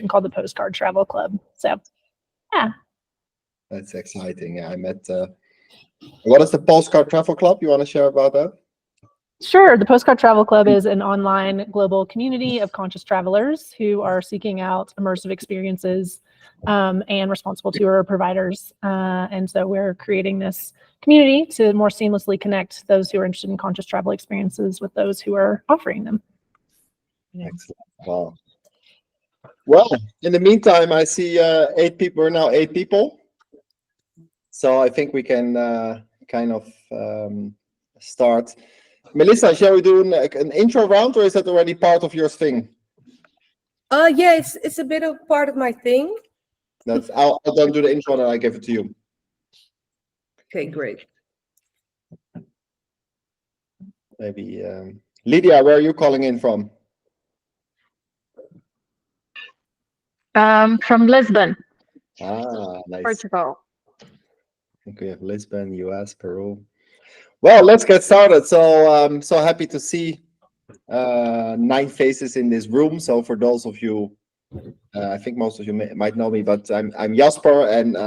called the Postcard Travel Club. So, yeah. That's exciting. I met, what is the Postcard Travel Club? You want to share about that? Sure. The Postcard Travel Club is an online global community of conscious travelers who are seeking out immersive experiences and responsible tour providers. And so we're creating this community to more seamlessly connect those who are interested in conscious travel experiences with those who are offering them. Excellent. Wow. Well, in the meantime, I see 8 people. We're now 8 people. So I think we can kind of start. Melissa, shall we do an intro round, or is that already part of your thing? Yeah, it's a bit of part of my thing. I'll then do the intro and I give it to you. Okay, great. Maybe Lydia, where are you calling in from? From Lisbon. Ah, nice. Portugal. I think we have Lisbon, US, Peru. Well, let's get started. So I'm so happy to see 9 faces in this room. So for those of you, I think most of you might know me, but I'm Jasper, and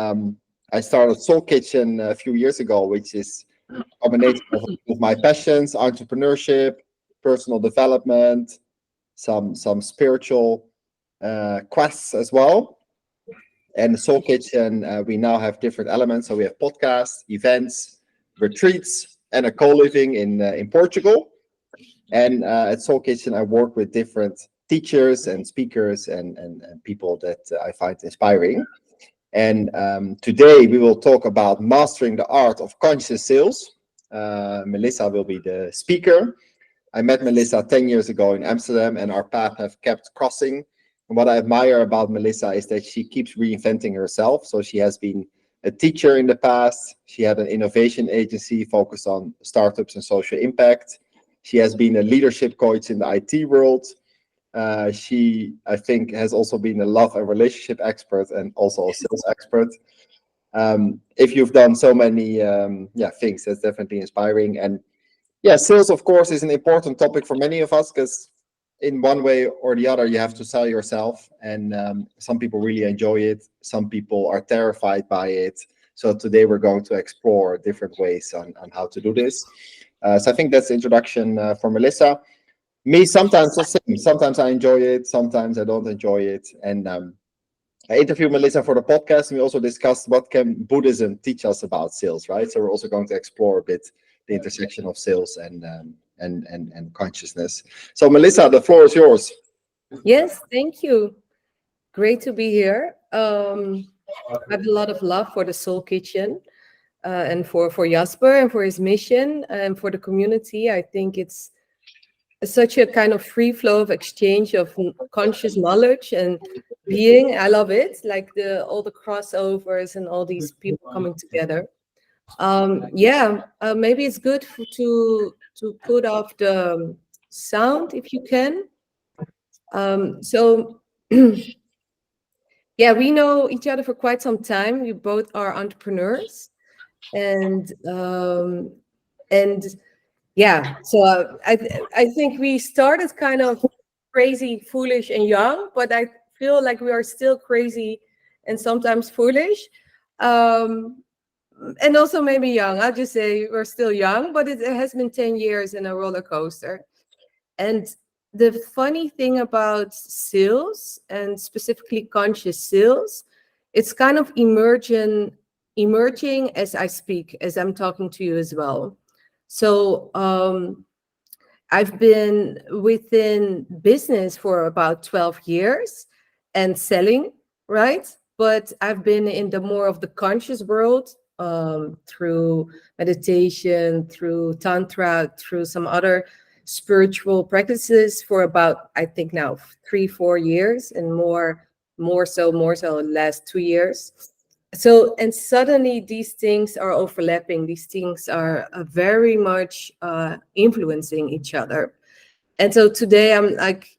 I started Soul Kitchen a few years ago, which is a combination of my passions: entrepreneurship, personal development, some spiritual quests as well. And the Soul Kitchen, we now have different elements. So we have podcasts, events, retreats, and a co-living in Portugal. And at Soul Kitchen, I work with different teachers and speakers and people that I find inspiring. And today we will talk about mastering the art of conscious sales. Melissa will be the speaker. I met Melissa 10 years ago in Amsterdam, and our paths have kept crossing. And what I admire about Melissa is that she keeps reinventing herself. So she has been a teacher in the past. She had an innovation agency focused on startups and social impact. She has been a leadership coach in the IT world. She, I think, has also been a love and relationship expert and also a sales expert. If you've done so many things, that's definitely inspiring. And yeah, sales, of course, is an important topic for many of us, because in one way or the other, you have to sell yourself. And some people really enjoy it. Some people are terrified by it. So today we're going to explore different ways on how to do this. So I think that's the introduction for Melissa. Me, sometimes the same. Sometimes I enjoy it. Sometimes I don't enjoy it. And I interviewed Melissa for the podcast, and we also discussed what can Buddhism teach us about sales, right? So we're also going to explore a bit the intersection of sales and consciousness. So Melissa, the floor is yours. Yes, thank you. Great to be here. I have a lot of love for the Soul Kitchen and for Jasper and for his mission and for the community. I think it's such a kind of free flow of exchange of conscious knowledge and being. I love it, like all the crossovers and all these people coming together. Maybe it's good to put off the sound if you can. Yeah, we know each other for quite some time. We both are entrepreneurs, and yeah, so I think we started kind of crazy, foolish, and young, but I feel like we are still crazy and sometimes foolish, and also maybe young. I'll just say we're still young, but it has been 10 years in a roller coaster. And the funny thing about sales, and specifically conscious sales, it's kind of emerging as I speak, as I'm talking to you as well. So I've been within business for about 12 years and selling, right? But I've been in the more of the conscious world through meditation, through tantra, through some other spiritual practices for about, I think now 3-4 years, and more so the last 2 years. So, and suddenly these things are overlapping. These things are very much influencing each other. And so today I'm like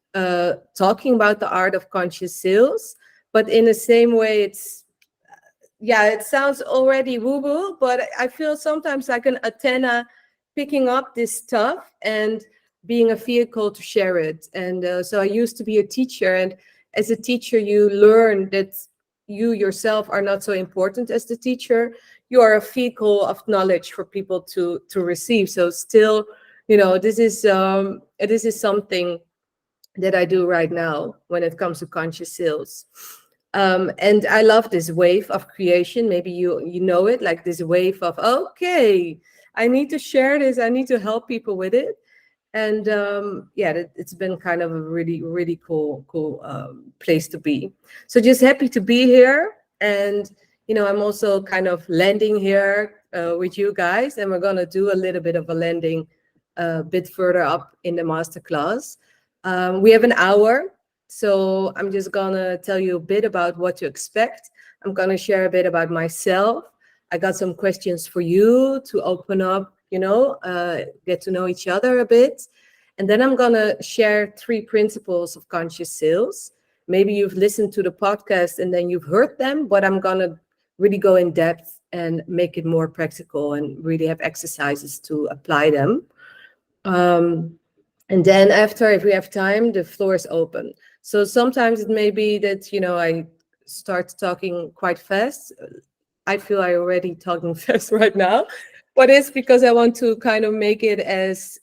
talking about the art of conscious sales, but in the same way, it sounds already woo-woo, but I feel sometimes like an antenna picking up this stuff and being a vehicle to share it. And so I used to be a teacher, and as a teacher, you learn that you yourself are not so important as the teacher. You are a vehicle of knowledge for people to receive. So still, this is something that I do right now when it comes to conscious sales. And I love this wave of creation. Maybe you know it, like this wave of, okay, I need to share this. I need to help people with it. And it's been kind of a really, really cool place to be. So just happy to be here. And, I'm also kind of landing here with you guys. And we're going to do a little bit of a landing a bit further up in the masterclass. We have an hour. So I'm just going to tell you a bit about what to expect. I'm going to share a bit about myself. I got some questions for you to open up, get to know each other a bit. And then I'm going to share 3 principles of conscious sales. Maybe you've listened to the podcast and then you've heard them, but I'm going to really go in depth and make it more practical and really have exercises to apply them. And then after, if we have time, the floor is open. So sometimes it may be that, I start talking quite fast. I feel I already talking fast right now, but it's because I want to kind of make it as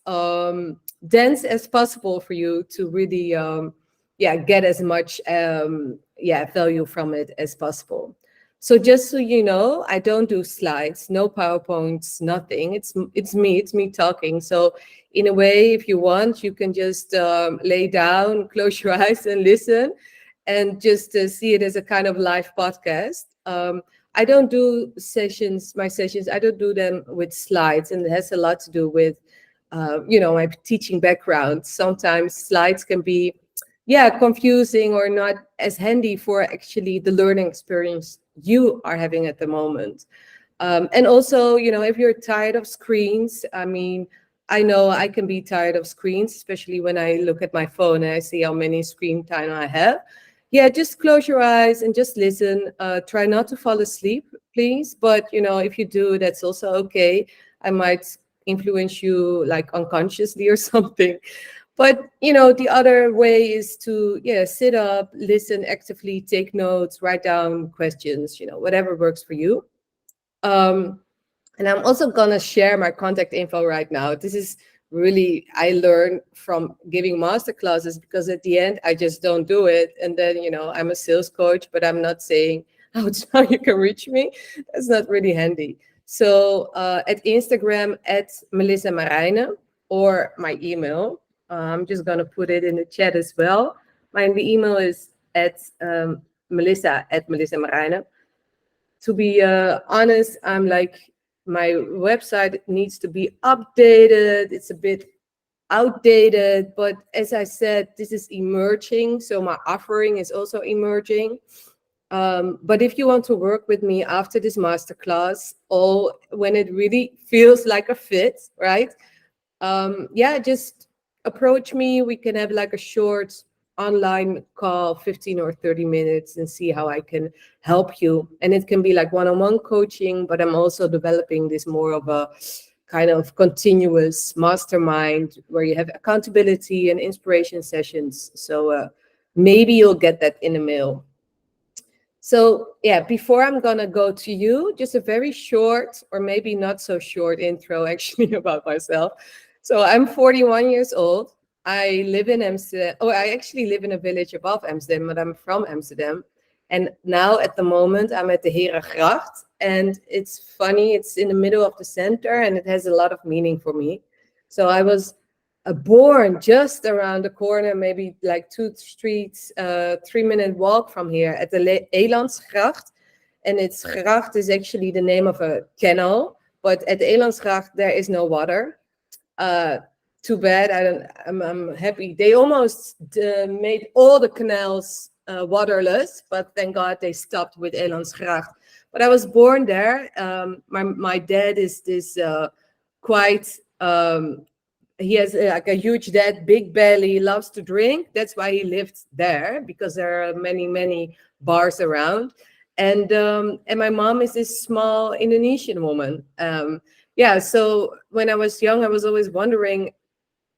dense as possible for you to really, get as much, value from it as possible. So just so you know, I don't do slides, no PowerPoints, nothing. It's me talking. So in a way, if you want, you can just lay down, close your eyes and listen, and just see it as a kind of live podcast. I don't do my sessions, I don't do them with slides, and it has a lot to do with, my teaching background. Sometimes slides can be, confusing or not as handy for actually the learning experience you are having at the moment. And also, if you're tired of screens, I know I can be tired of screens, especially when I look at my phone and I see how many screen time I have. Just close your eyes and just listen. Try not to fall asleep, please. But, if you do, that's also okay. I might influence you like unconsciously or something. But, the other way is to, sit up, listen actively, take notes, write down questions, whatever works for you. And I'm also going to share my contact info right now. This is really, I learned from giving masterclasses, because at the end, I just don't do it. And then, I'm a sales coach, but I'm not saying how you can reach me. That's not really handy. So at Instagram, at Melissa Marijnen, or my email. I'm just going to put it in the chat as well. My email is at Melissa Marijnen. To be honest, I'm like, my website needs to be updated. It's a bit outdated, but as I said, this is emerging. So my offering is also emerging. But if you want to work with me after this masterclass, or when it really feels like a fit, right? Just approach me. We can have like a short online call, 15 or 30 minutes, and see how I can help you. And it can be like one-on-one coaching, but I'm also developing this more of a kind of continuous mastermind where you have accountability and inspiration sessions. So maybe you'll get that in the mail. So before I'm gonna go to you, just a very short, or maybe not so short intro actually about myself. So I'm 41 years old. I live in Amsterdam. I actually live in a village above Amsterdam, but I'm from Amsterdam. And now at the moment, I'm at the Herengracht. And it's funny, it's in the middle of the center, and it has a lot of meaning for me. So I was born just around the corner, maybe like 2 streets, 3-minute walk from here at the Elandsgracht. And it's gracht is actually the name of a canal. But at the Elandsgracht, there is no water. Too bad. I'm happy. They almost made all the canals waterless, but thank God they stopped with Elandsgracht. But I was born there. My dad is this quite. He has like a huge dad, big belly, loves to drink. That's why he lived there, because there are many bars around. And my mom is this small Indonesian woman. So when I was young, I was always wondering,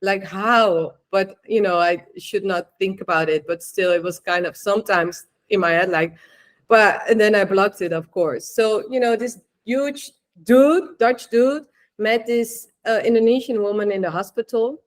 like how, but I should not think about it, but still it was kind of sometimes in my head, like, and then I blocked it, of course. So this huge Dutch dude, met this Indonesian woman in the hospital,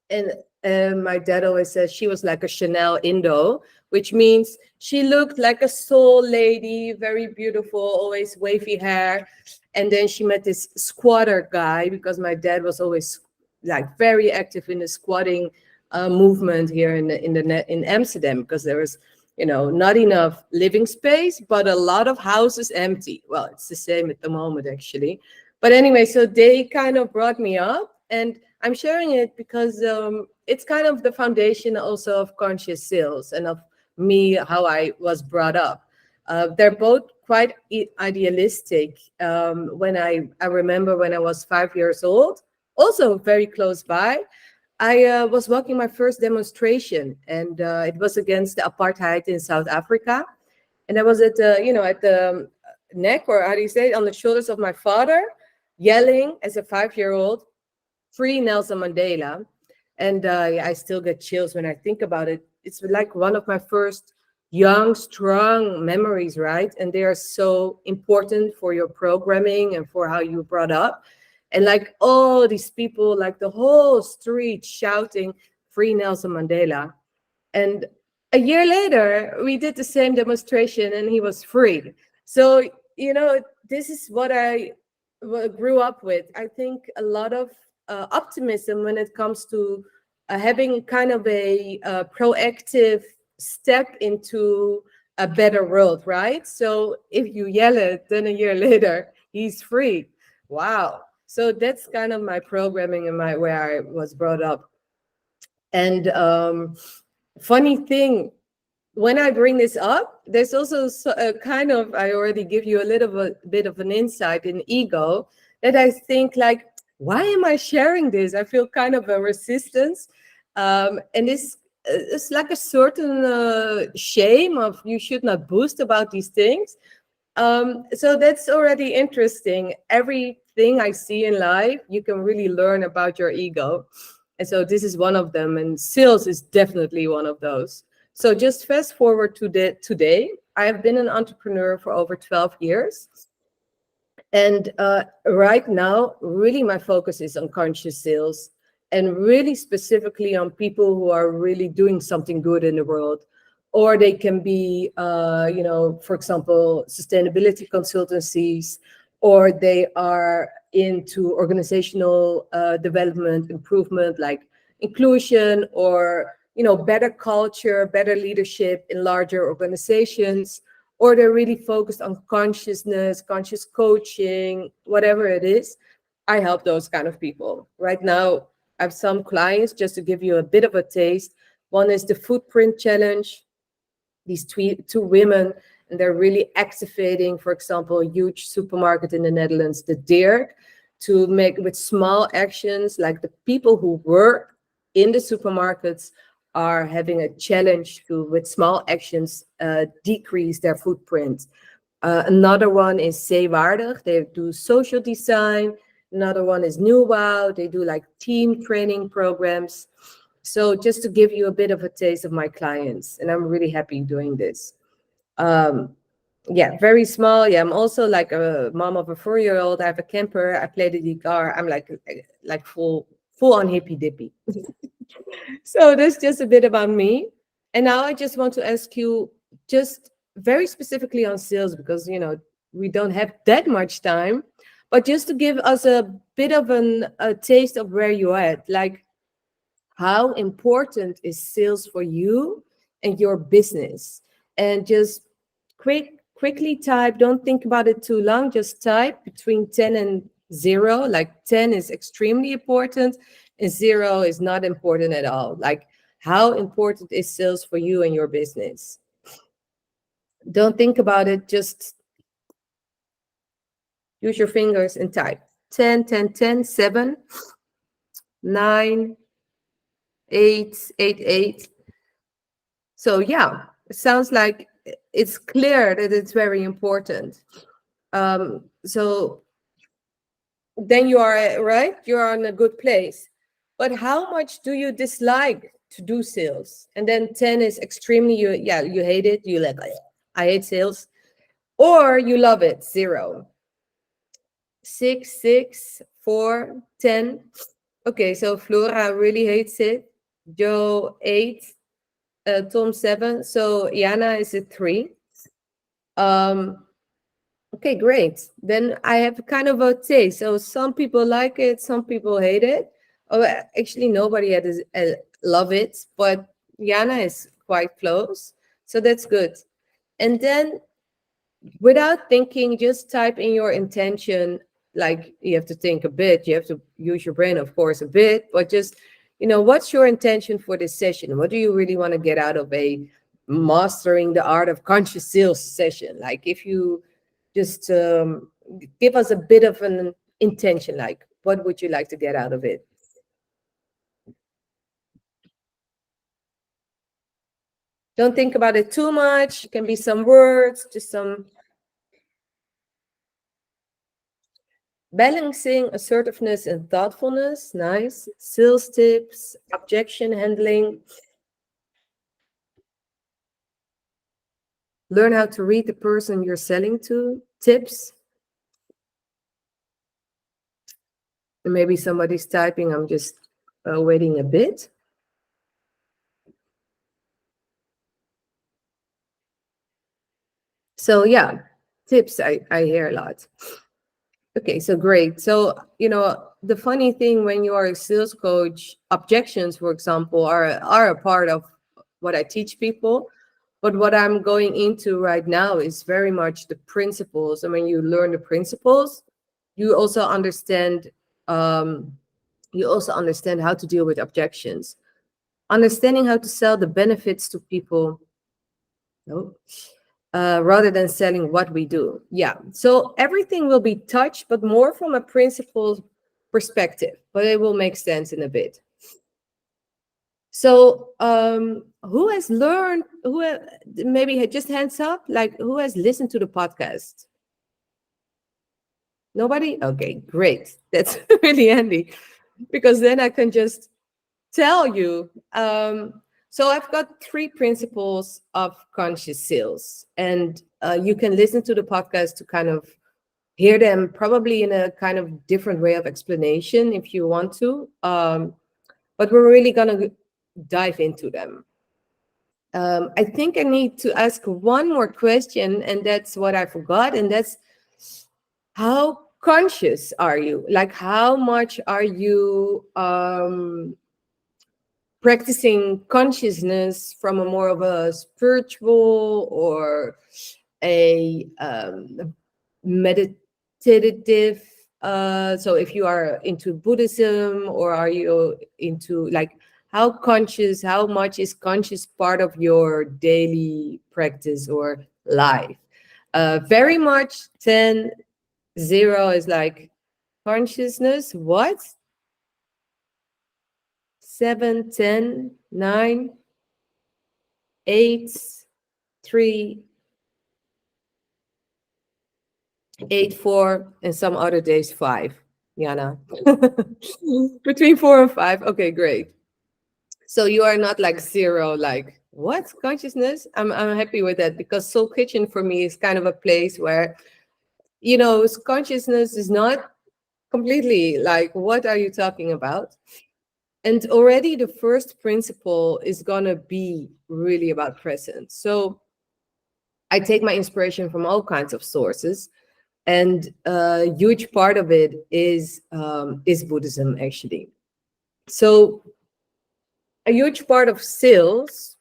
and my dad always says she was like a Chanel Indo, which means she looked like a soul lady, very beautiful, always wavy hair. And then she met this squatter guy, because my dad was always like very active in the squatting movement here in Amsterdam, because there was not enough living space, but a lot of houses empty. Well, it's the same at the moment, actually. But anyway, so they kind of brought me up, and I'm sharing it because it's kind of the foundation also of conscious sales and of me, how I was brought up. They're both quite idealistic. When I remember when I was 5 years old, also very close by, I was walking my first demonstration, and it was against the apartheid in South Africa. And I was at the neck, or how do you say it, on the shoulders of my father, yelling as a 5-year-old, "Free Nelson Mandela." And I still get chills when I think about it. It's like one of my first young, strong memories, right? And they are so important for your programming and for how you brought up. And like all these people, like the whole street shouting, "Free Nelson Mandela." And a year later, we did the same demonstration and he was freed. So, this is what I grew up with. I think a lot of optimism when it comes to having kind of a proactive step into a better world, right? So if you yell it, then a year later, he's free. Wow. So that's kind of my programming and where I was brought up. And funny thing, when I bring this up, there's also a kind of, I already give you a little bit of an insight in ego, that I think like, why am I sharing this? I feel kind of a resistance. And this it's like a certain shame of you should not boast about these things. So that's already interesting. Everything I see in life, you can really learn about your ego. And so this is one of them, and sales is definitely one of those. So just fast forward to today. I have been an entrepreneur for over 12 years. And right now, really my focus is on conscious sales, and really specifically on people who are really doing something good in the world. Or they can be, for example, sustainability consultancies, or they are into organizational development, improvement, like inclusion, or better culture, better leadership in larger organizations, or they're really focused on consciousness, conscious coaching, whatever it is. I help those kind of people. Right now, I have some clients, just to give you a bit of a taste. One is the Footprint Challenge. These two women, and they're really activating, for example, a huge supermarket in the Netherlands, the Dirk, to make with small actions, like the people who work in the supermarkets are having a challenge to, with small actions, decrease their footprint. Another one is Zeewaardig. They do social design. Another one is New Wow. They do like team training programs. So just to give you a bit of a taste of my clients, and I'm really happy doing this. Yeah, very small. Yeah, I'm also like a mom of a 4-year-old. I have a camper. I play the guitar. I'm like full on hippy dippy. So that's just a bit about me. And now I just want to ask you, just very specifically on sales, because we don't have that much time, but just to give us a bit of a taste of where you're at, like how important is sales for you and your business? And just quickly type, don't think about it too long, just type between 10 and 0. Like 10 is extremely important and 0 is not important at all. Like, how important is sales for you and your business? Don't think about it, just use your fingers and type 10, 10, 10, 7, 9, 8, 8, 8. So yeah, it sounds like it's clear that it's very important. So then you are right, you're in a good place. but how much do you dislike to do sales? And then 10 is extremely, you hate it. You like, I hate sales. Or you love it, 0. 6, 6, 4, 10. Okay, so Flora really hates it. Joe, 8. Tom, 7. So Jana is a 3. Okay, great. Then I have kind of a taste. So some people like it, some people hate it. Oh, actually, nobody love it, but Jana is quite close. So that's good. And then without thinking, just type in your intention. Like, you have to think a bit. You have to use your brain, of course, a bit, but just, what's your intention for this session? What do you really want to get out of a mastering the art of conscious sales session? Like, if you just give us a bit of an intention, like, what would you like to get out of it? Don't think about it too much. It can be some words, just some balancing assertiveness and thoughtfulness. Nice. Sales tips, objection handling. Learn how to read the person you're selling to. Tips. And maybe somebody's typing. I'm just waiting a bit. So yeah, tips I hear a lot. Okay, so great. So, the funny thing when you are a sales coach, objections, for example, are a part of what I teach people. But what I'm going into right now is very much the principles. And when you learn the principles, you also understand how to deal with objections. Understanding how to sell the benefits to people. No. Rather than selling what we do. Yeah. So everything will be touched, but more from a principle perspective, but it will make sense in a bit. So who has learned, maybe just hands up, like who has listened to the podcast? Nobody? Okay, great. That's really handy because then I can just tell you. So I've got 3 principles of conscious sales, and you can listen to the podcast to kind of hear them probably in a kind of different way of explanation if you want to. But we're really going to dive into them. I think I need to ask one more question, and that's what I forgot, and that's how conscious are you? Like, how much are you practicing consciousness from a more of a spiritual or a meditative, so if you are into Buddhism, or are you into, like, how much is conscious part of your daily practice or life? Very much 10, 0 is like consciousness. What? 7, 10, 9, 8, 3, 8, 4, and some other days 5. Jana. Between 4 and 5. Okay, great. So you are not like 0, like, what? Consciousness? I'm happy with that, because Soul Kitchen for me is kind of a place where, consciousness is not completely like, what are you talking about? And already the first principle is going to be really about presence. So I take my inspiration from all kinds of sources. And a huge part of it is Buddhism, actually. So a huge part of sales,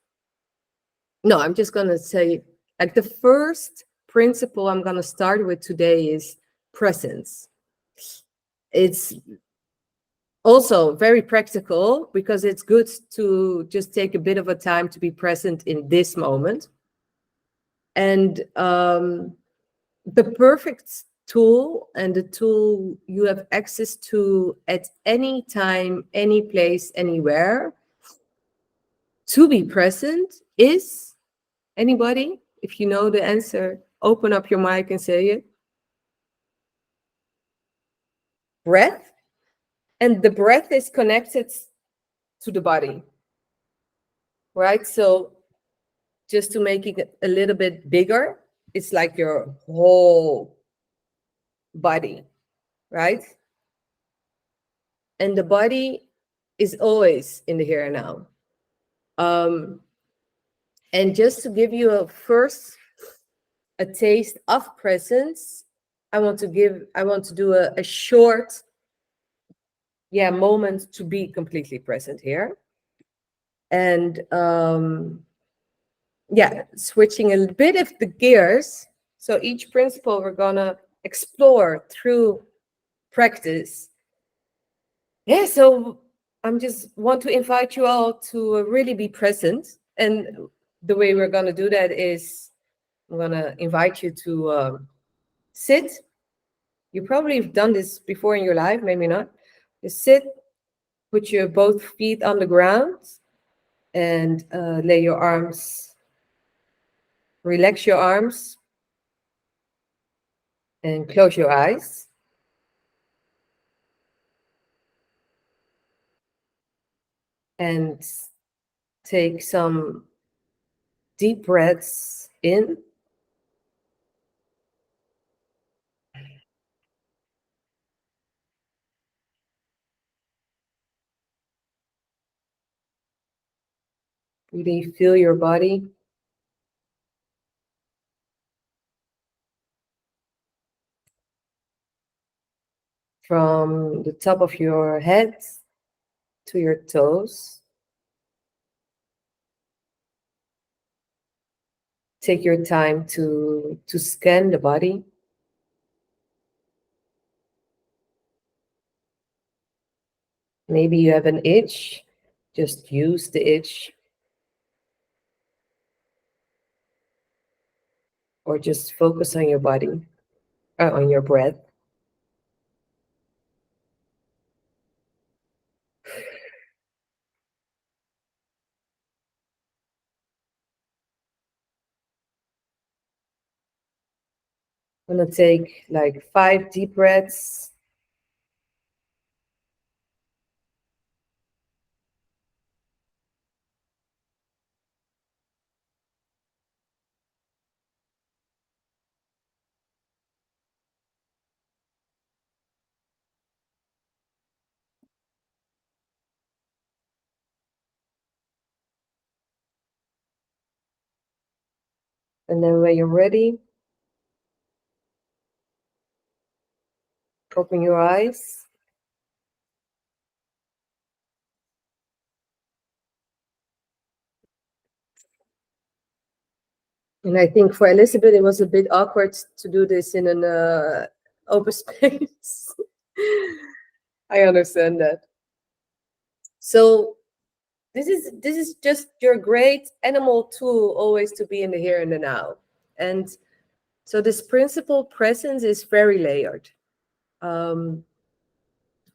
no, I'm just going to say, like, the first principle I'm going to start with today is presence. It's also very practical because it's good to just take a bit of a time to be present in this moment. And the perfect tool, and the tool you have access to at any time, any place, anywhere, to be present is, anybody? If you know the answer, open up your mic and say it. Breath. And the breath is connected to the body, right? So just to make it a little bit bigger, it's like your whole body, right? And the body is always in the here and now. And just to give you a taste of presence, I want to do a short moment to be completely present here. And switching a bit of the gears. So each principle we're gonna explore through practice. Yeah, so I'm just want to invite you all to really be present. And the way we're gonna do that is I'm gonna invite you to sit. You probably have done this before in your life, maybe not. Just sit, put your both feet on the ground, and lay your arms, relax your arms, and close your eyes. And take some deep breaths in. Really feel your body. From the top of your head to your toes. Take your time to scan the body. Maybe you have an itch. Just use the itch. Or just focus on your body, on your breath. I'm gonna take like 5 deep breaths. And then when you're ready, open your eyes. And I think for Elizabeth, it was a bit awkward to do this in an open space. I understand that. So this is just your great animal tool, always to be in the here and the now. And so this principle presence is very layered. There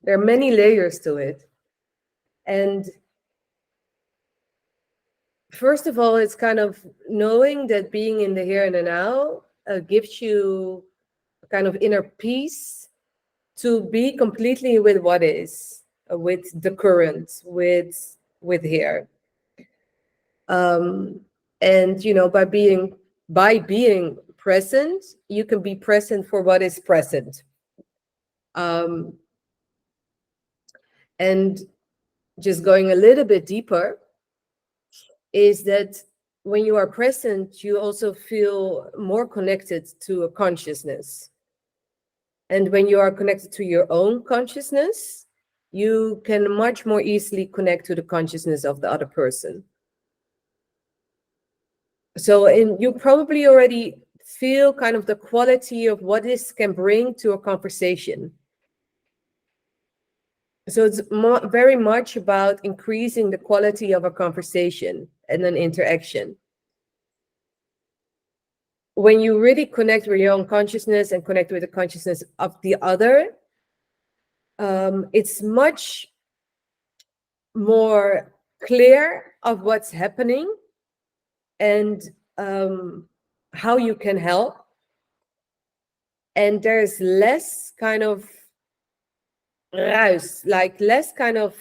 are many layers to it. And first of all, it's kind of knowing that being in the here and the now gives you a kind of inner peace to be completely with what is, with the current, with here. And by being present, you can be present for what is present. And just going a little bit deeper is that when you are present, you also feel more connected to a consciousness. And when you are connected to your own consciousness, you can much more easily connect to the consciousness of the other person. So you probably already feel kind of the quality of what this can bring to a conversation. So it's very much about increasing the quality of a conversation and an interaction. When you really connect with your own consciousness and connect with the consciousness of the other, it's much more clear of what's happening and how you can help. And there's less kind of ruis, like less kind of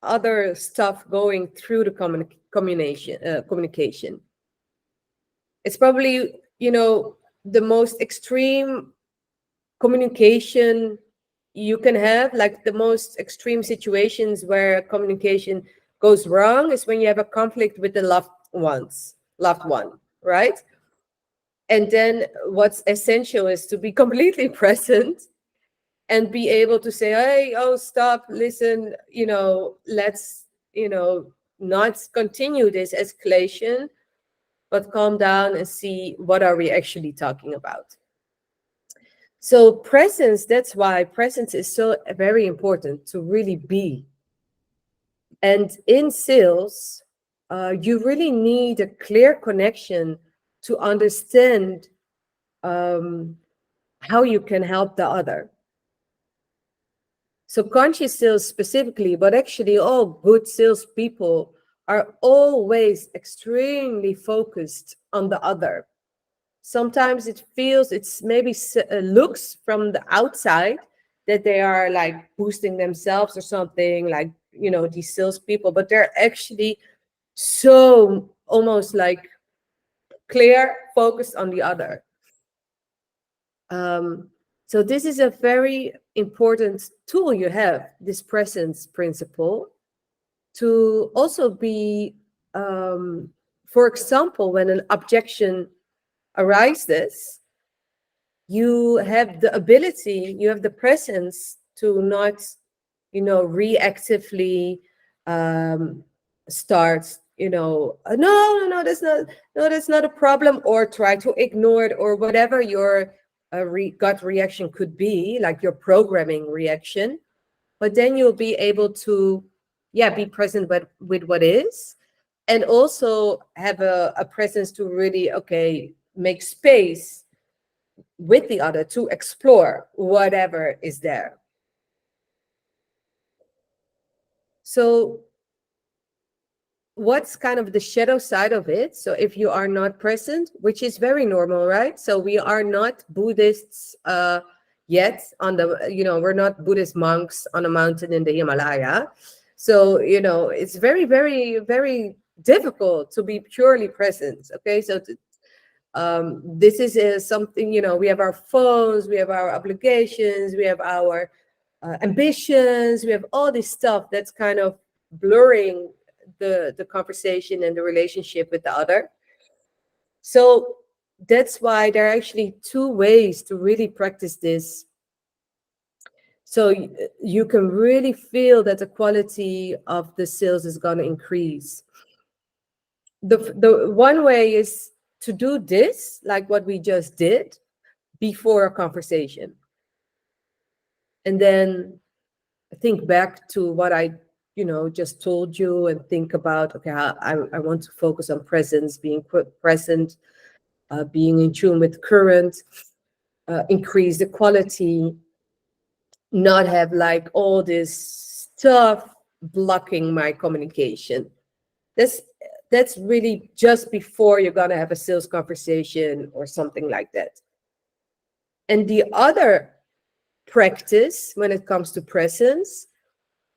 other stuff going through the communication. It's probably, the most extreme communication you can have, like the most extreme situations where communication goes wrong is when you have a conflict with the loved one, right? And then what's essential is to be completely present and be able to say, hey, oh, stop, listen, let's, not continue this escalation, but calm down and see what are we actually talking about. So presence, that's why presence is so very important, to really be. And in sales, you really need a clear connection to understand how you can help the other. So conscious sales specifically, but actually all good salespeople are always extremely focused on the other. Sometimes it's maybe looks from the outside that they are like boosting themselves or something, like, these salespeople, but they're actually so almost like clear, focused on the other. So this is a very important tool you have, this presence principle, to also be, for example, when an objection arises, you have the ability, you have the presence to not, reactively start, no, that's not a problem, or try to ignore it, or whatever your gut reaction could be, like your programming reaction. But then you'll be able to, be present with what is, and also have a presence to really, make space with the other to explore whatever is there. So what's kind of the shadow side of it? So if you are not present, which is very normal, right? So we are not Buddhists yet we're not Buddhist monks on a mountain in the Himalaya. So, it's very, very, very difficult to be purely present. Okay. So this is something, we have our phones, we have our obligations, we have our ambitions, we have all this stuff that's kind of blurring the conversation and the relationship with the other. So that's why there are actually two ways to really practice this. So you can really feel that the quality of the sales is going to increase. The one way is to do this, like what we just did, before a conversation. And then think back to what I just told you, and think about, okay, I want to focus on presence, being present, being in tune with current, increase the quality, not have like all this stuff blocking my communication. That's really just before you're going to have a sales conversation or something like that. And the other practice when it comes to presence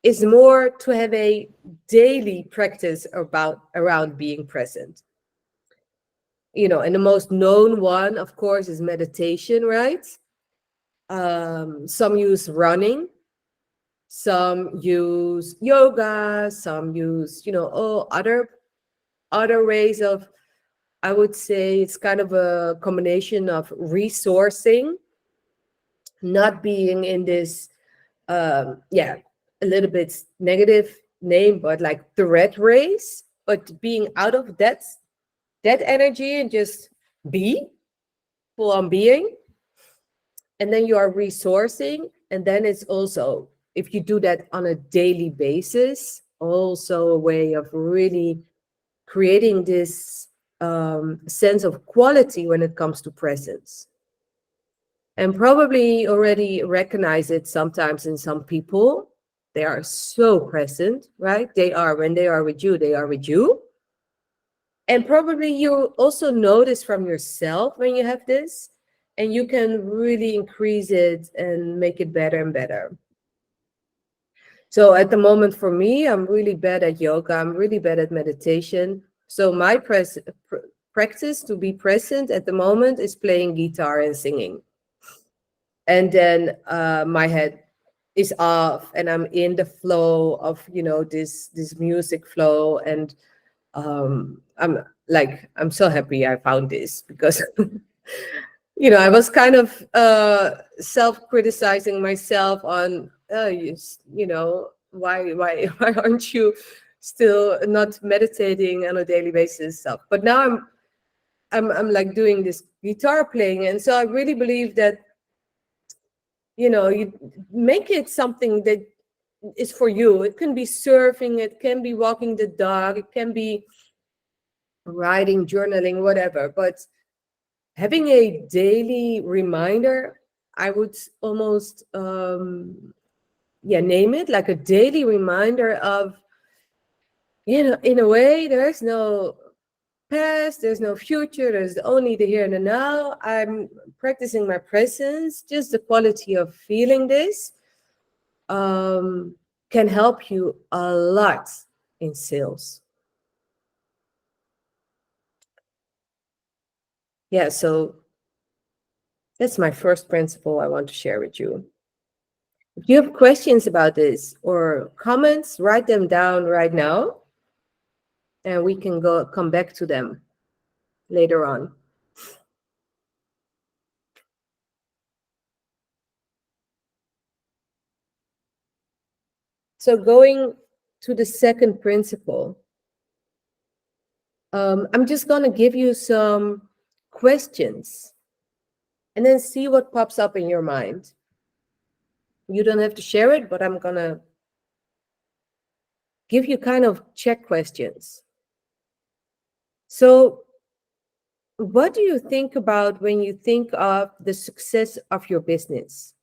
is more to have a daily practice around being present. And the most known one, of course, is meditation, right? Some use running, some use yoga, some use, other ways of, I would say it's kind of a combination of resourcing, not being in this, a little bit negative name, but like the rat race, but being out of that energy and just be full on being. And then you are resourcing. And then it's also, if you do that on a daily basis, also a way of really creating this sense of quality when it comes to presence. And probably already recognize it sometimes in some people. They are so present, right? When they are with you, they are with you. And probably you also notice from yourself when you have this, and you can really increase it and make it better and better. So at the moment for me, I'm really bad at yoga. I'm really bad at meditation. So my practice to be present at the moment is playing guitar and singing. And then my head is off and I'm in the flow of, this music flow. And I'm so happy I found this because I was kind of self-criticizing myself on why aren't you still not meditating on a daily basis stuff. But now I'm like doing this guitar playing, and so I really believe that you make it something that is for you. It can be surfing, it can be walking the dog, it can be writing, journaling, whatever. But having a daily reminder, I would almost name it like a daily reminder of, in a way, there's no past, there's no future, there's only the here and the now. I'm practicing my presence. Just the quality of feeling this can help you a lot in sales. Yeah, so that's my first principle I want to share with you. If you have questions about this or comments, write them down right now, and we can come back to them later on. So going to the second principle, I'm just going to give you some questions and then see what pops up in your mind. You don't have to share it, but I'm going to give you kind of check questions. So what do you think about when you think of the success of your business?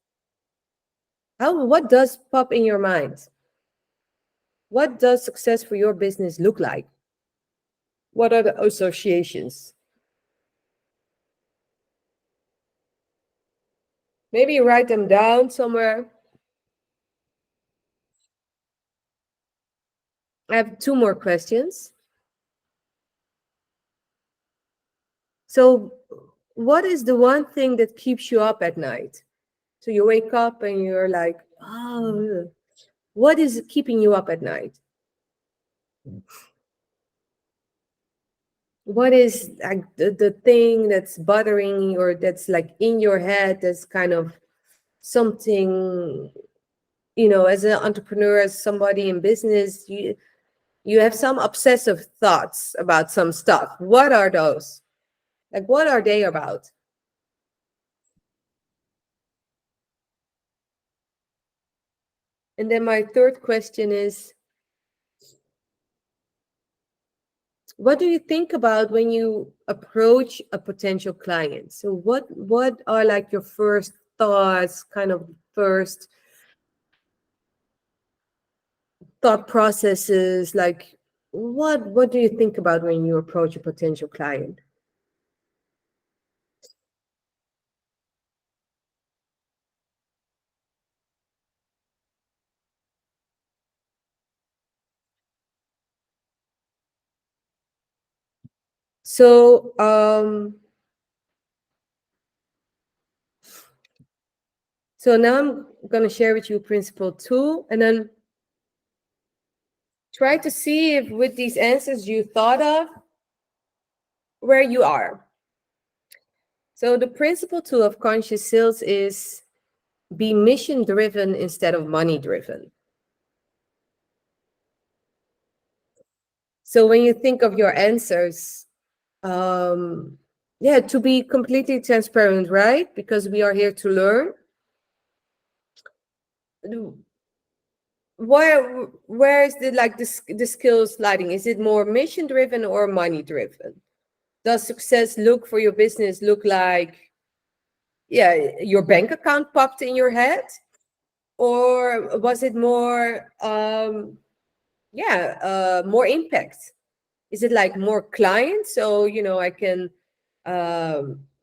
What does pop in your mind? What does success for your business look like? What are the associations? Maybe write them down somewhere. I have 2 more questions. So what is the one thing that keeps you up at night? So you wake up and you're like, oh, what is keeping you up at night? What is like the thing that's bothering you, or that's like in your head, that's kind of something, as an entrepreneur, as somebody in business, you have some obsessive thoughts about some stuff. What are those? Like, what are they about? And then my third question is, what do you think about when you approach a potential client? So what are like your first thoughts, kind of first thought processes? Like, what do you think about when you approach a potential client? So now I'm going to share with you principle 2, and then try to see if with these answers you thought of where you are. So the principle 2 of conscious sales is be mission driven instead of money driven. So when you think of your answers, to be completely transparent, right? Because we are here to learn. Where is the skill sliding? Is it more mission driven or money driven? Does success look for your business look like, your bank account popped in your head? Or was it more, more impact? Is it like more clients? So, I can,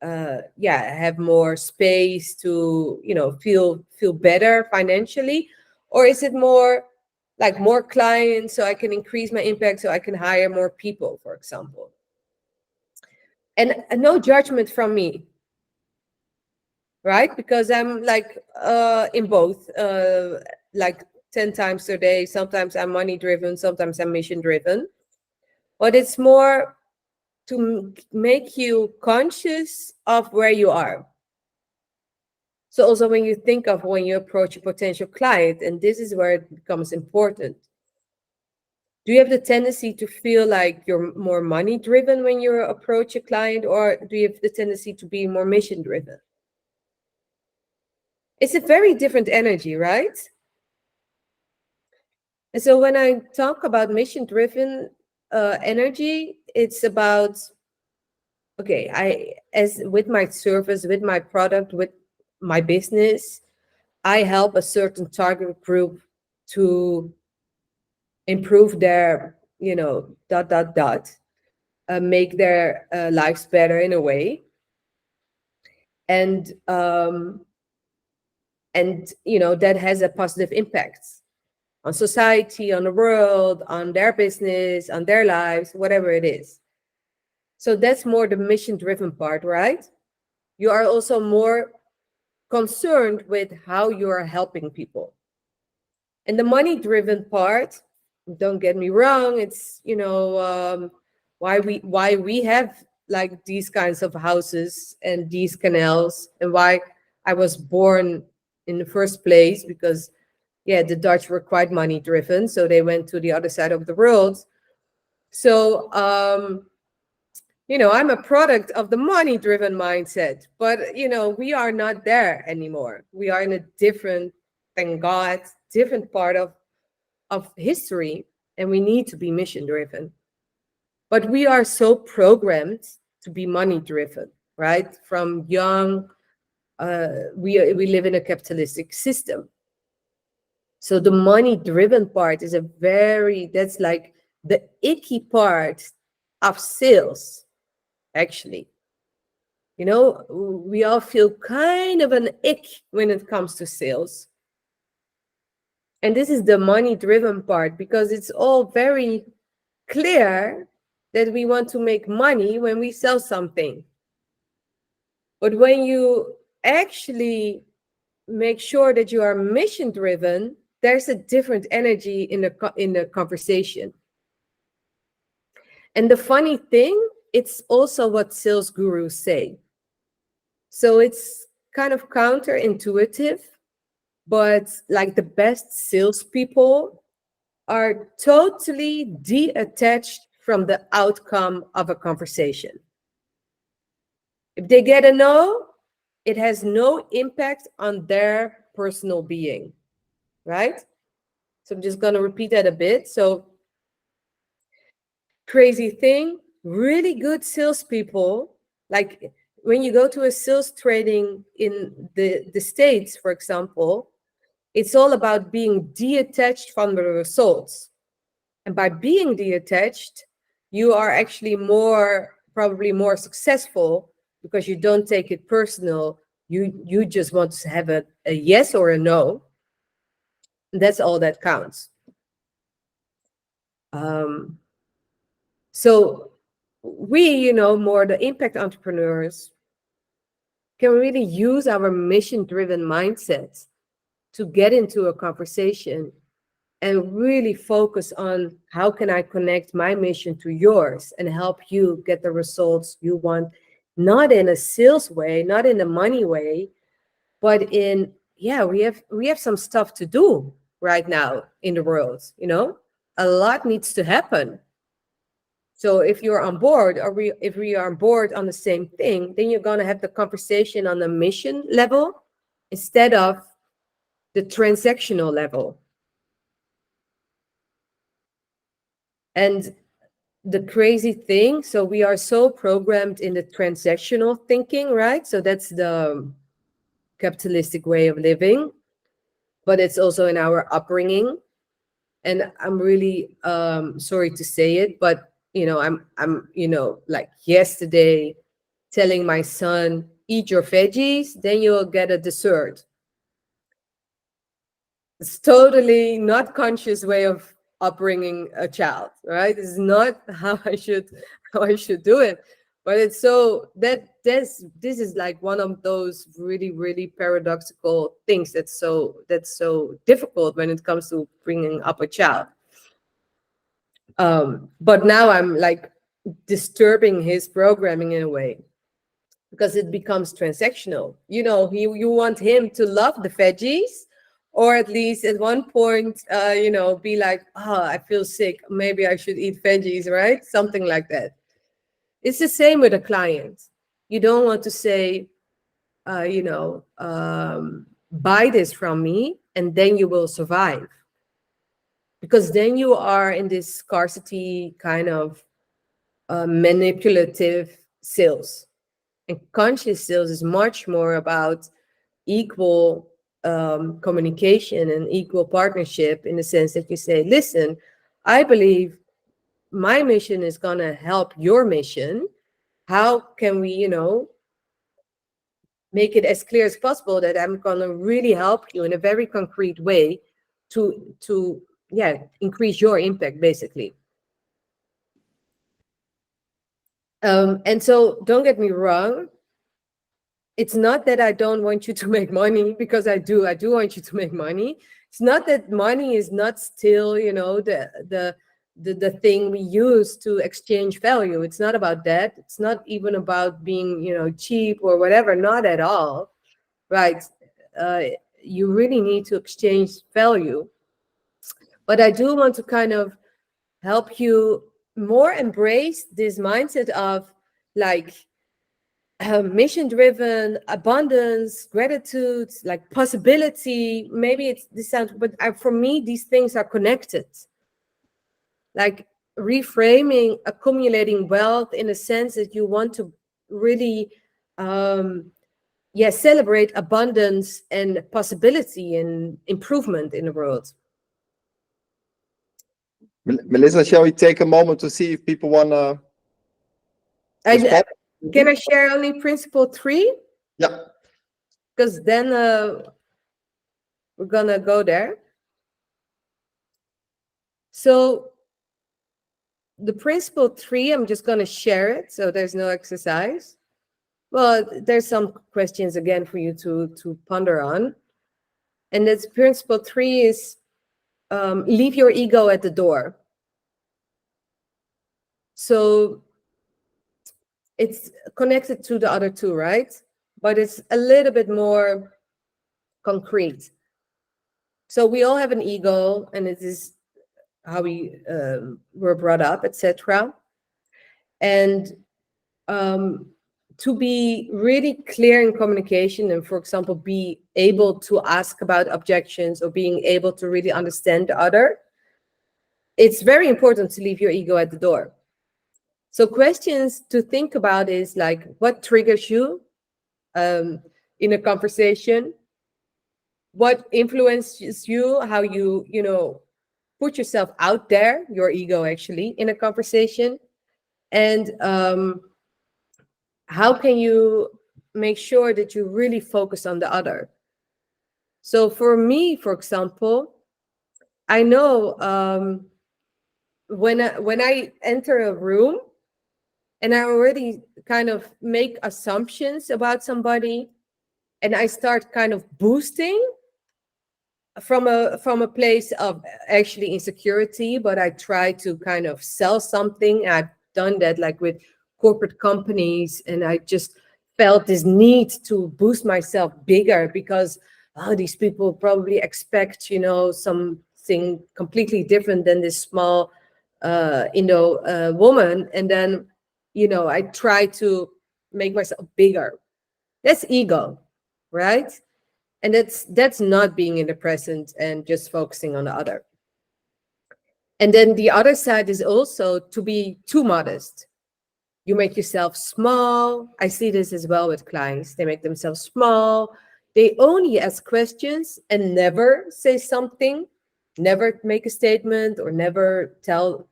have more space to, feel better financially? Or is it more like more clients so I can increase my impact, so I can hire more people, for example. And no judgment from me, right? Because I'm like in both, like 10 times a day. Sometimes I'm money driven, sometimes I'm mission driven. But it's more to make you conscious of where you are. So also when you think of when you approach a potential client, and this is where it becomes important. Do you have the tendency to feel like you're more money driven when you approach a client, or do you have the tendency to be more mission driven? It's a very different energy, right? And so when I talk about mission driven energy, it's about, okay, as with my service, with my product, with my business, I help a certain target group to improve their, make their lives better in a way. And that has a positive impact on society, on the world, on their business, on their lives, whatever it is. So that's more the mission-driven part, right? You are also more concerned with how you are helping people. And the money-driven part, don't get me wrong, it's why we have like these kinds of houses and these canals, and why I was born in the first place, because the Dutch were quite money driven, so they went to the other side of the world. So I'm a product of the money driven mindset, but we are not there anymore. We are in a different, thank God, different part of history, and we need to be mission driven. But we are so programmed to be money driven, right? From young, we live in a capitalistic system. So the money driven part is that's like the icky part of sales, actually. We all feel kind of an ick when it comes to sales. And this is the money driven part, because it's all very clear that we want to make money when we sell something. But when you actually make sure that you are mission driven, there's a different energy in the conversation. And the funny thing, it's also what sales gurus say. So it's kind of counterintuitive, but like the best salespeople are totally detached from the outcome of a conversation. If they get a no, it has no impact on their personal being, right? So I'm just going to repeat that a bit. So, crazy thing, really good salespeople, like when you go to a sales training in the States, for example, it's all about being detached from the results. And by being detached, you are actually probably more successful, because you don't take it personal. You just want to have a yes or a no. And that's all that counts. So we, more the impact entrepreneurs, can really use our mission-driven mindset to get into a conversation and really focus on how can I connect my mission to yours and help you get the results you want, not in a sales way, not in a money way, but in, we have some stuff to do right now in the world, a lot needs to happen. So if you're on board, or if we are on board on the same thing, then you're going to have the conversation on the mission level instead of the transactional level. And the crazy thing, so we are so programmed in the transactional thinking, right? So that's the capitalistic way of living, but it's also in our upbringing. And I'm really sorry to say it, but I'm like yesterday telling my son, eat your veggies, then you'll get a dessert. It's totally not conscious way of upbringing a child, right? It's not how I should do it. But it's so that this is like one of those really, really paradoxical things that's so difficult when it comes to bringing up a child. But now I'm like disturbing his programming in a way, because it becomes transactional. You want him to love the veggies, or at least at one point, be like, oh, I feel sick, maybe I should eat veggies, right? Something like that. It's the same with a client. You don't want to say, buy this from me and then you will survive. Because then you are in this scarcity kind of manipulative sales. And conscious sales is much more about equal communication and equal partnership, in the sense that you say, listen, I believe my mission is going to help your mission. How can we, make it as clear as possible that I'm going to really help you in a very concrete way to increase your impact, basically. And so don't get me wrong. It's not that I don't want you to make money, because I do want you to make money. It's not that money is not still, the thing we use to exchange value. It's not about that. It's not even about being, cheap or whatever. Not at all, right? You really need to exchange value. But I do want to kind of help you more embrace this mindset of like mission-driven, abundance, gratitude, like possibility. Maybe this sounds, but for me, these things are connected. Like reframing, accumulating wealth in a sense that you want to really, celebrate abundance and possibility and improvement in the world. Melissa, shall we take a moment to see if people want to respond? Can I share only principle 3? Yeah. Because then we're going to go there. So the principle 3, I'm just going to share it, so there's no exercise. Well, there's some questions again for you to ponder on. And that's principle 3 is leave your ego at the door. So it's connected to the other 2, right? But it's a little bit more concrete. So we all have an ego, and it is how we were brought up, etc. And to be really clear in communication, and for example, be able to ask about objections or being able to really understand the other, it's very important to leave your ego at the door. So questions to think about is like, what triggers you in a conversation? What influences you? How you, put yourself out there, your ego actually, in a conversation? And how can you make sure that you really focus on the other? So for me, for example, I know when I enter a room and I already kind of make assumptions about somebody, and I start kind of boosting from a place of actually insecurity, but I try to kind of sell something. I've done that like with corporate companies, and I just felt this need to boost myself bigger because these people probably expect, something completely different than this small, woman. And then, I try to make myself bigger. That's ego, right? And that's not being in the present and just focusing on the other. And then the other side is also to be too modest. You make yourself small. I see this as well with clients. They make themselves small. They only ask questions and never say something, never make a statement, or never tell,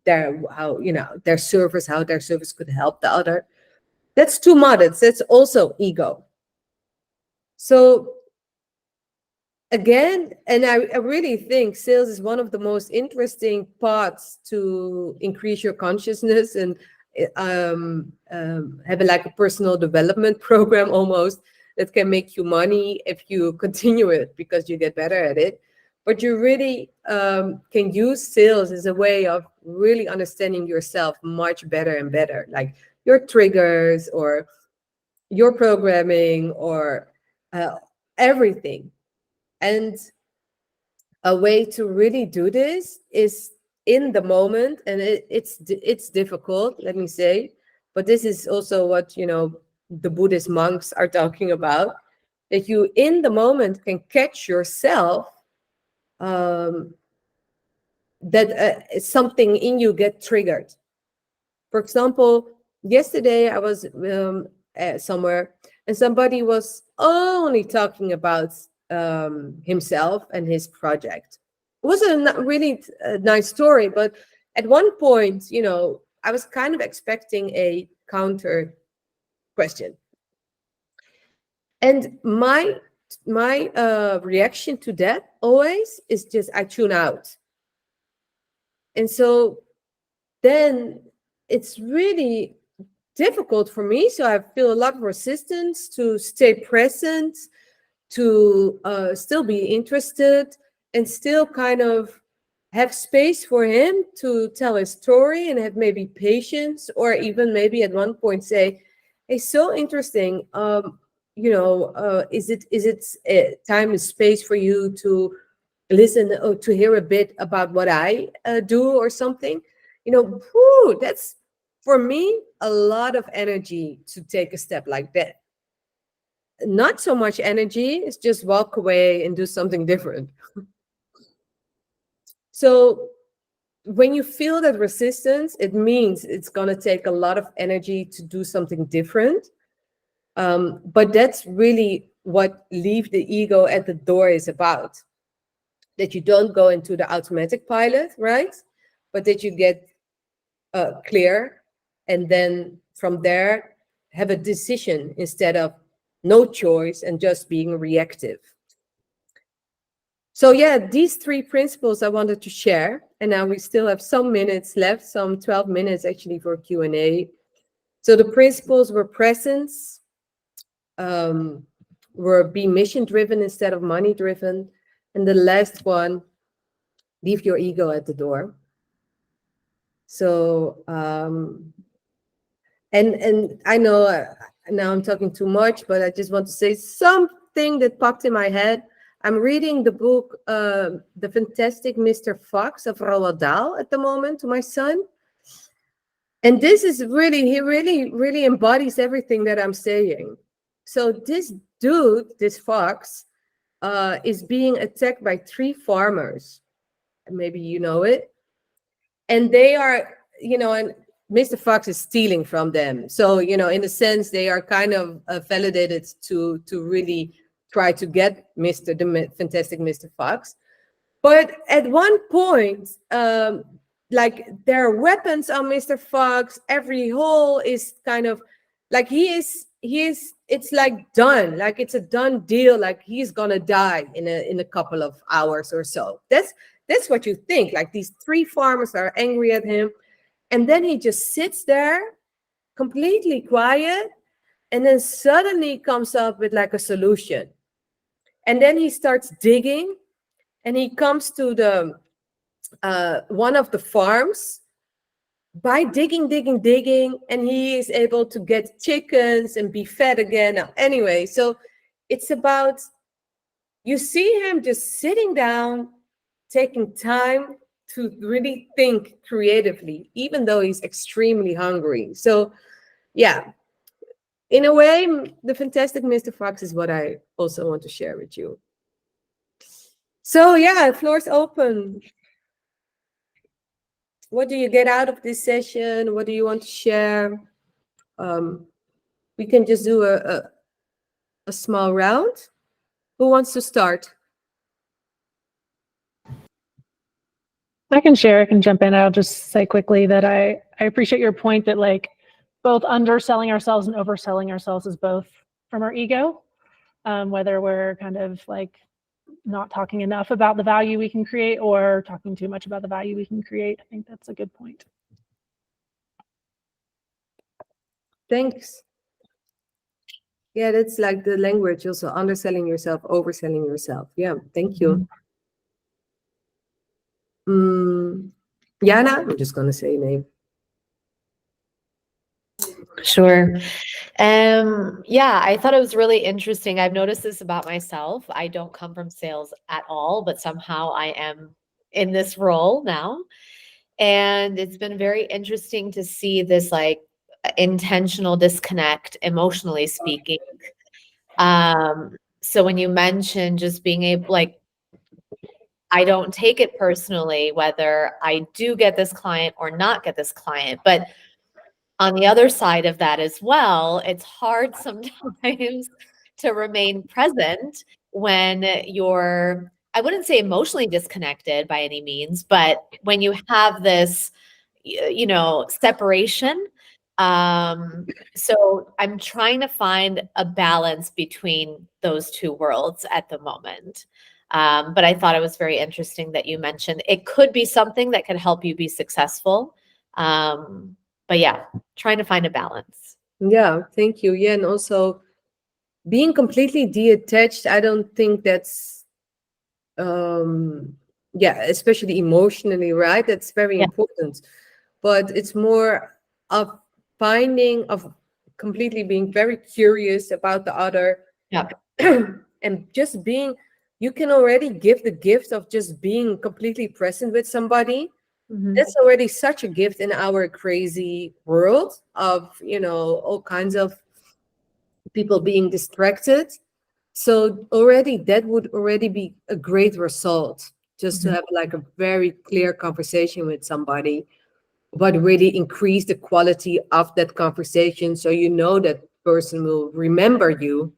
their service, how their service could help the other. That's too modest. That's also ego. So again, and I really think sales is one of the most interesting parts to increase your consciousness and have like a personal development program almost that can make you money if you continue it because you get better at it. But you really can use sales as a way of really understanding yourself much better and better, like your triggers or your programming or everything. And a way to really do this is in the moment, and it's difficult, let me say, but this is also what the Buddhist monks are talking about, that you in the moment can catch yourself, that something in you get triggered. For example, yesterday I was somewhere and somebody was only talking about himself and his project. It was a really nice story, but at one point, I was kind of expecting a counter question. And my reaction to that always is just I tune out. And so then it's really difficult for me. So I feel a lot of resistance to stay present, to still be interested, and still kind of have space for him to tell his story and have maybe patience, or even maybe at one point say, hey, so interesting. Is it time and space for you to listen or to hear a bit about what I do or something? That's for me a lot of energy to take a step like that. Not so much energy, it's just walk away and do something different. So when you feel that resistance, it means it's going to take a lot of energy to do something different. But that's really what leave the ego at the door is about. That you don't go into the automatic pilot, right? But that you get clear, and then from there have a decision instead of no choice and just being reactive. So yeah, these 3 principles I wanted to share, and now we still have some minutes left, some 12 minutes actually for Q&A. So the principles were presence, were be mission driven instead of money driven, and the last one, leave your ego at the door. So and I know now I'm talking too much, but I just want to say something that popped in my head. I'm reading the book, The Fantastic Mr. Fox of Roald Dahl at the moment to my son. And this is really, he really embodies everything that I'm saying. So this dude, this fox, is being attacked by 3 farmers. Maybe you know it. And they are, and Mr. Fox is stealing from them. So, in a sense, they are kind of validated to really try to get the fantastic Mr. Fox. But at one point, like there are weapons on Mr. Fox. Every hole is kind of like he is. It's like done. Like it's a done deal. Like he's gonna die in a couple of hours or so. That's what you think. Like these 3 farmers are angry at him, and then he just sits there, completely quiet, and then suddenly comes up with like a solution. And then he starts digging, and he comes to the one of the farms by digging, and he is able to get chickens and be fed again. Anyway, so it's about, you see him just sitting down, taking time to really think creatively, even though he's extremely hungry. So yeah, in a way, the fantastic Mr. Fox is what I also want to share with you. So yeah, floor's open. What do you get out of this session? What do you want to share? We can just do a small round. Who wants to start? I can share, I can jump in. I'll just say quickly that I appreciate your point that like both underselling ourselves and overselling ourselves is both from our ego, whether we're kind of like not talking enough about the value we can create or talking too much about the value we can create. I think that's a good point. Thanks. Yeah, that's like the language, also underselling yourself, overselling yourself. Yeah, thank you. Jana, I'm just gonna say your name. Sure. Yeah, I thought it was really interesting. I've noticed this about myself. I don't come from sales at all, but somehow I am in this role now. And it's been very interesting to see this like intentional disconnect, emotionally speaking. So when you mentioned just being able, like, I don't take it personally whether I do get this client or not get this client, but on the other side of that as well, it's hard sometimes to remain present when you're, I wouldn't say emotionally disconnected by any means, but when you have this, separation. So I'm trying to find a balance between those two worlds at the moment. But I thought it was very interesting that you mentioned it could be something that can help you be successful. But yeah, trying to find a balance. Yeah, thank you. Yeah, and also being completely detached, I don't think that's especially emotionally, right? That's very Yeah. important. But it's more of of completely being very curious about the other. Yeah. And just being, you can already give the gift of just being completely present with somebody. That's already such a gift in our crazy world of, all kinds of people being distracted. So already that would already be a great result, just to have like a very clear conversation with somebody, but really increase the quality of that conversation, so that person will remember you,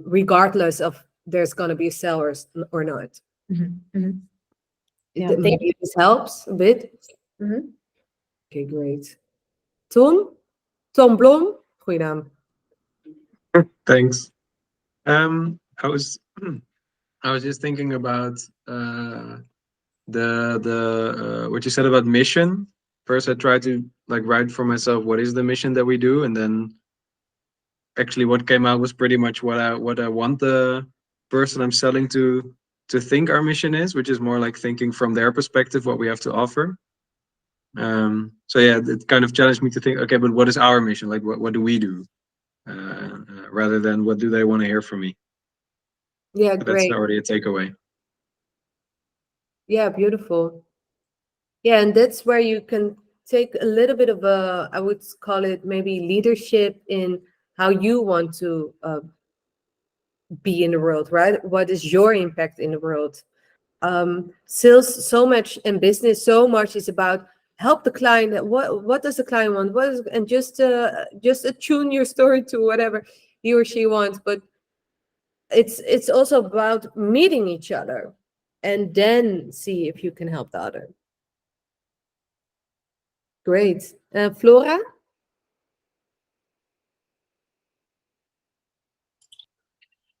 regardless of there's going to be sellers or not. Yeah, Maybe this helps a bit. Okay, great. Tom Blom, goeie naam. Thanks. I was I was just thinking about the what you said about mission. First, I tried to like write for myself what is the mission that we do, and then actually what came out was pretty much what I want the person I'm selling to think our mission is, which is more like thinking from their perspective what we have to offer. So yeah, it kind of challenged me to think, okay, but what is our mission? Like, what do we do? Rather than what do they want to hear from me? Yeah, That's great. already a takeaway. Yeah, beautiful. Yeah, and that's where you can take a little bit of I would call it maybe leadership in how you want to be in the world, right? What is your impact in the world? Sales so much and business so much is about help the client. What does the client want? And just attune your story to whatever he or she wants. But it's also about meeting each other and then see if you can help the other. Great. Flora?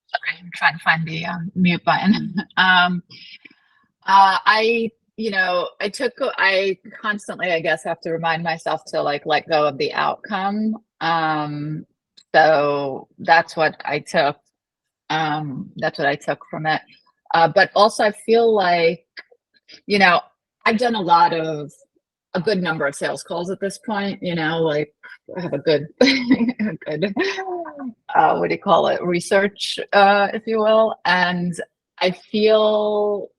Sorry, I'm trying to find the mute button. I constantly, I guess, have to remind myself to like let go of the outcome. So that's what I took. That's what I took from it. But also I feel like, I've done a good number of sales calls at this point, like I have a good, what do you call it? Research, if you will. And I feel,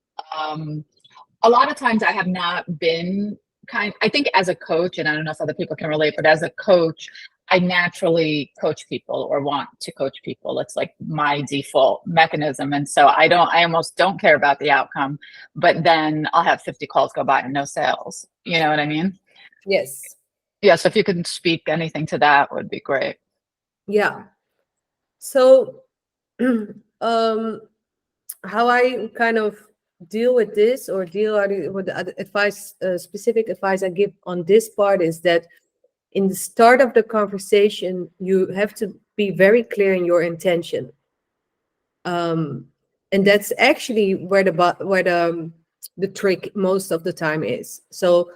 a lot of times I have not been I think as a coach, and I don't know if other people can relate, but as a coach, I naturally coach people or want to coach people. It's like my default mechanism. And so I almost don't care about the outcome, but then I'll have 50 calls go by and no sales. You know what I mean? Yes. Yeah. So if you can speak anything to that would be great. Yeah. So how I kind of deal with this or deal with the advice, specific advice I give on this part is that in the start of the conversation, you have to be very clear in your intention. And that's actually where the trick most of the time is. So,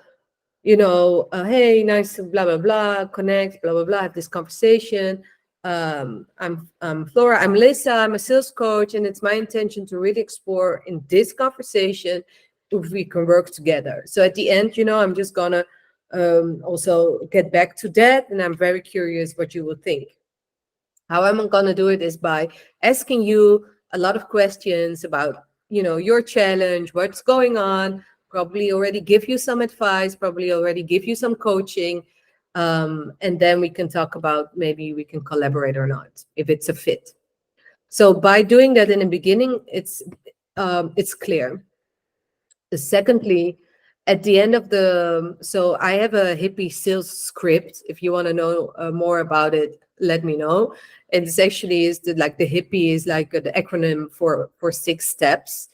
hey, nice to blah blah blah, connect, blah blah blah, have this conversation. I'm Flora, I'm Melissa, I'm a sales coach, and it's my intention to really explore in this conversation if we can work together. So at the end, I'm just gonna also get back to that, and I'm very curious what you will think. How I'm gonna do it is by asking you a lot of questions about, your challenge, what's going on, probably already give you some advice, probably already give you some coaching. And then we can talk about maybe we can collaborate or not, if it's a fit. So by doing that in the beginning, it's clear. Secondly, at the end of so I have a hippie sales script. If you want to know more about it, let me know. It's actually the hippie is like the acronym for 6 steps.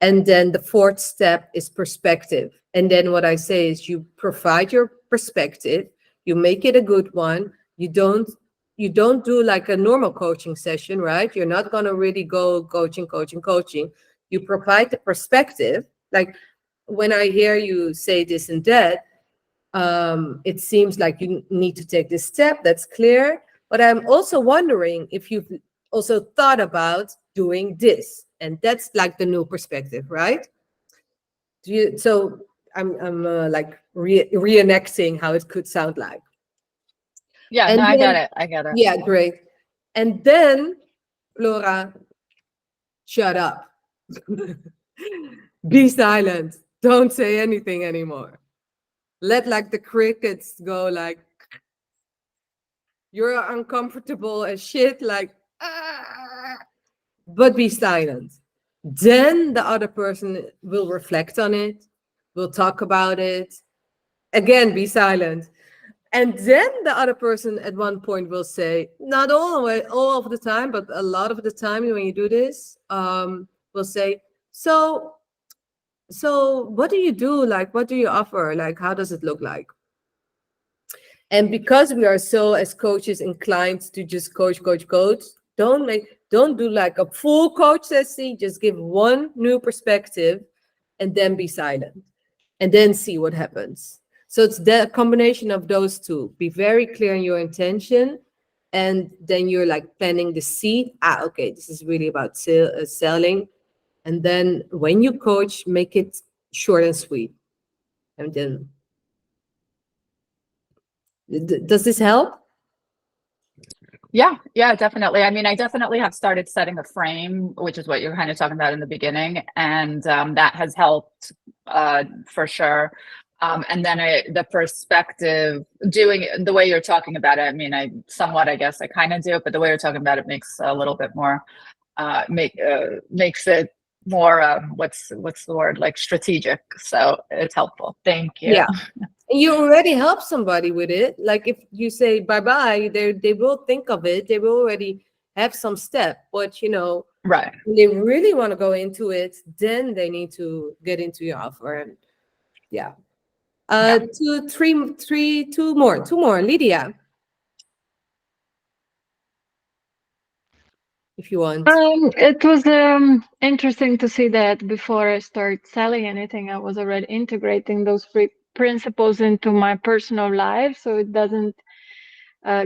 And then the 4th step is perspective. And then what I say is you provide your perspective, you make it a good one. You don't do like a normal coaching session, right? You're not going to really go coaching. You provide the perspective. Like when I hear you say this and that, it seems like you need to take this step. That's clear. But I'm also wondering if you've also thought about doing this. And that's like the new perspective, right? So I'm reenacting how it could sound like. Yeah, And no, I then- get it. I get it. Yeah, great. And then, Laura, shut up. Be silent. Don't say anything anymore. Let the crickets go you're uncomfortable as shit, but be silent. Then the other person will reflect on it, will talk about it. Again, be silent. And then the other person at one point will say, not all of the time, but a lot of the time when you do this, will say, so what do you do? What do you offer? How does it look like? And because we are so, as coaches, inclined to just coach, don't do a full coach session. Just give one new perspective and then be silent and then see what happens. So it's the combination of those two. Be very clear in your intention, and then you're planting the seed. Okay, this is really about selling. And then when you coach, make it short and sweet. And then, does this help? Yeah, definitely. I mean, I definitely have started setting a frame, which is what you're kind of talking about in the beginning. And that has helped for sure. And then the perspective, doing it the way you're talking about it, I mean, I kind of do it, but the way you're talking about it makes a little bit more, makes it more, what's the word, strategic. So it's helpful. Thank you. Yeah. You already help somebody with it. If you say bye-bye, they will think of it. They will already have some step. But, Right. when they really want to go into it, then they need to get into your offer. And yeah. Two more. Lydia. If you want. It was interesting to see that before I start selling anything, I was already integrating those principles into my personal life, so it doesn't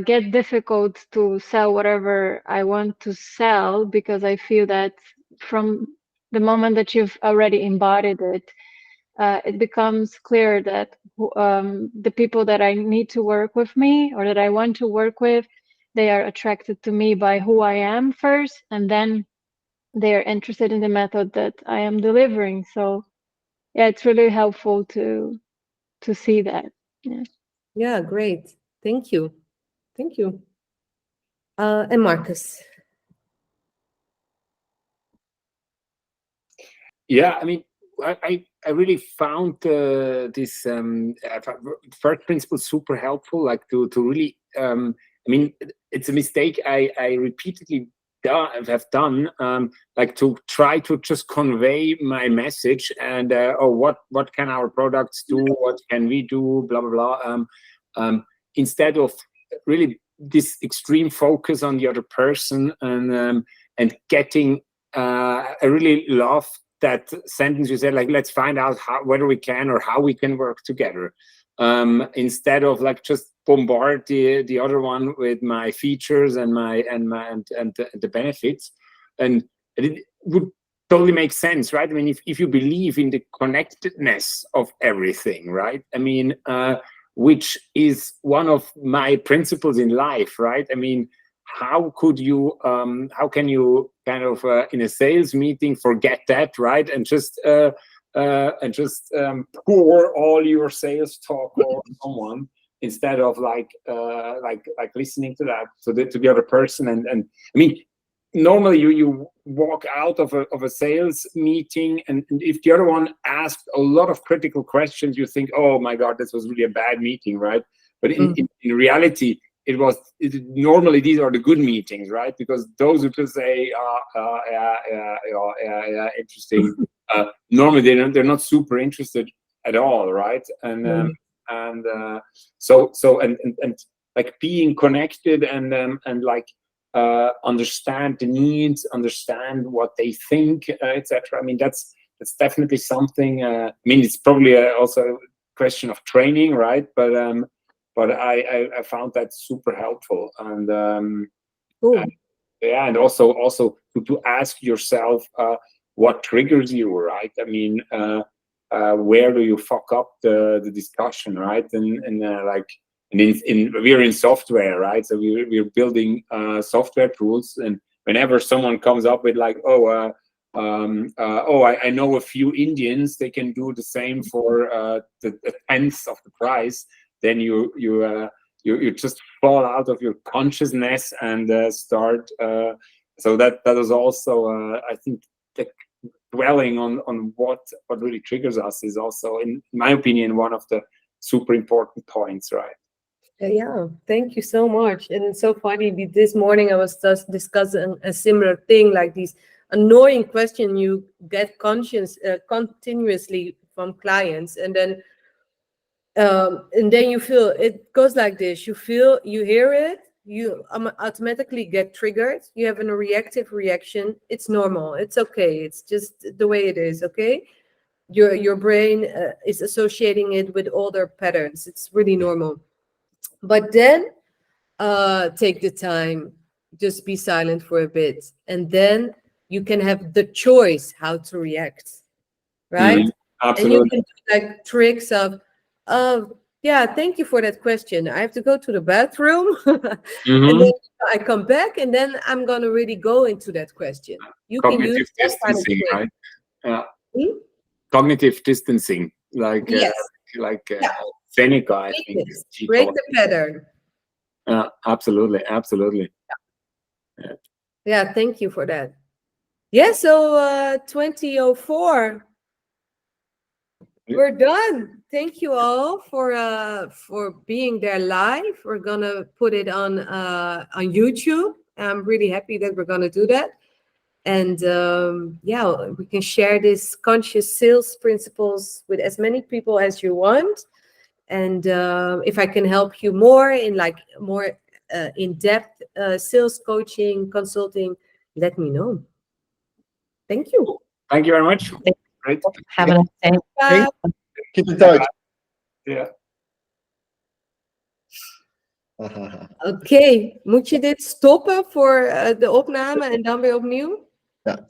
get difficult to sell whatever I want to sell, because I feel that from the moment that you've already embodied it, it becomes clear that the people that I need to work with me or that I want to work with, they are attracted to me by who I am first, and then they are interested in the method that I am delivering. So yeah, it's really helpful to see that. Yeah, great. Thank you. And Marcus. Yeah, I mean, I really found this first principle super helpful, to really, I mean, it's a mistake I repeatedly have done, to try to just convey my message and, what can our products do? What can we do? Blah, blah, blah. Instead of really this extreme focus on the other person and and getting. I really love that sentence you said, like, let's find out whether we can or how we can work together, instead of like just bombard the other one with my features and the benefits. And it would totally make sense, right? I mean, if you believe in the connectedness of everything, right? I mean, which is one of my principles in life, right? I mean, how can you kind of in a sales meeting forget that, right? And just pour all your sales talk on someone instead of like listening to that, to the other person. And I mean, normally you walk out of a sales meeting, and if the other one asked a lot of critical questions, you think, oh my God, this was really a bad meeting, right? But in reality, normally these are the good meetings, right? Because those who just say, interesting, normally they're not super interested at all, right? And so like being connected and like understand the needs, understand what they think, etc. I mean, that's definitely something. I mean, it's probably also a question of training, right? But I found that super helpful, and and also to ask yourself what triggers you, right? I mean, where do you fuck up the discussion, right? And we're in software, right? So we're building software tools, and whenever someone comes up with like, I know a few Indians, they can do the same for the tenth of the price, then you just fall out of your consciousness and start. So that is also I think dwelling on what really triggers us is also, in my opinion, one of the super important points, right? Yeah, thank you so much. And it's so funny. This morning I was just discussing a similar thing, like these annoying question you get continuously from clients, and then you feel it goes like this. You hear it, you automatically get triggered. You have a reactive reaction. It's normal. It's okay. It's just the way it is. Okay, your brain is associating it with older patterns. It's really normal. But then take the time, just be silent for a bit, and then you can have the choice how to react, right? Absolutely. And you can do like tricks of, yeah, thank you for that question. I have to go to the bathroom, and then I come back, and then I'm gonna really go into that question. You Cognitive can use that kind of distancing, trick. right? Cognitive distancing, like Seneca, I think. Break the pattern. Absolutely. Yeah, thank you for that. Yeah, so 2004, we're done. Thank you all for being there live. We're gonna put it on YouTube. I'm really happy that we're gonna do that. And yeah, we can share these conscious sales principles with as many people as you want. And if I can help you more in like more in-depth sales coaching, consulting, let me know. Thank you. Thank you very much. Great. Have a nice day. Bye. Keep in touch. Yeah. Oké, moet je dit stoppen voor de opname en dan weer opnieuw? Ja,